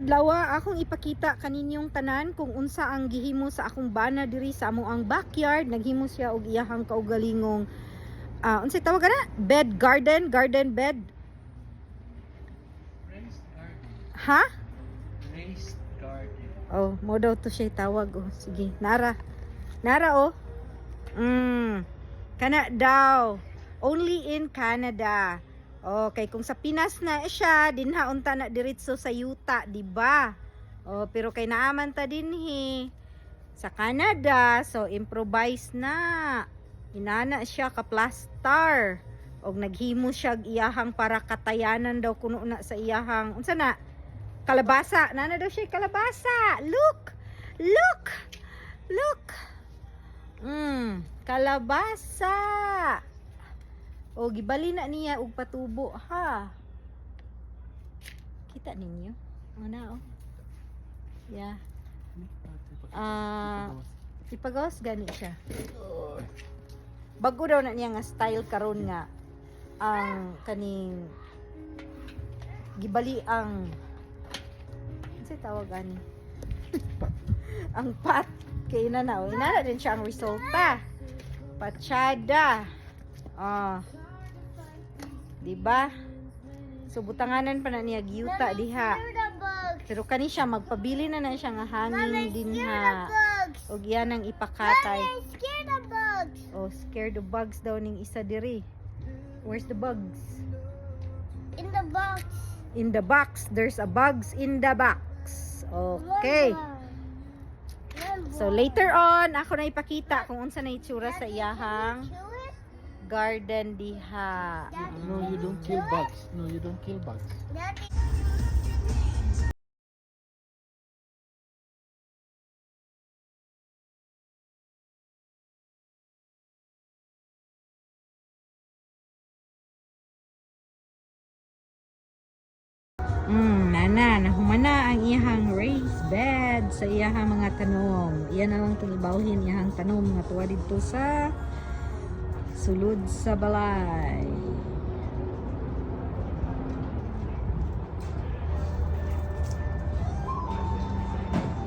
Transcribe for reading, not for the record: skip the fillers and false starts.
Lawa akong ipakita kaninyong tanan kung unsa ang gihimo sa akong bana diri sa amo ang backyard. Naghimo siya og iyahang kaugalingong unsay tawag ana? Bed garden bed. Raised garden. Ha? Raised garden. Oh, mo daw to siya tawag. Oh, sige. Nara oh. Kana daw. Only in Canada. Okay, kung sa Pinas na siya, dinha unta na diretso sa Utah, di ba? Oh, pero kay naaman ta dinhi sa Canada, so improvise na. Inana siya ka plaster. Og naghimo siya og iyahang para katayanan daw kuno na sa iyahang unsa na? Kalabasa. Nana daw siya kalabasa. Look. Look. Look. Kalabasa. O gibali na niya og patubo ha. Kita ninyo? Ana oh. Yeah. Ipagawas gani siya. Bago daw na niya nga style karon nga ang kaning gibali ang unsay tawag ani? Ang pat kay ina na. Ina din siya ang resulta. Patsyada. Diba? So butanganan pa na niya giyuta diha. Pero kani siya magpabili na siya nga hangin dinha. Og yan ang ipakatay. Scared of bugs. Oh, scared of bugs daw ning isa diri. Where's the bugs? In the box. In the box. There's a bugs in the box. Okay. So later on, ako na ipakita kung unsa na itsura sa iyahang garden diha. No, you don't kill bugs. No, you don't kill bugs. Daddy. Nana, nahumana ang iyahang raised bed sa iyahang mga tanom. Iyan ang itong ibawhin iyahang tanom nga tuwa dito sa sulod sa balay.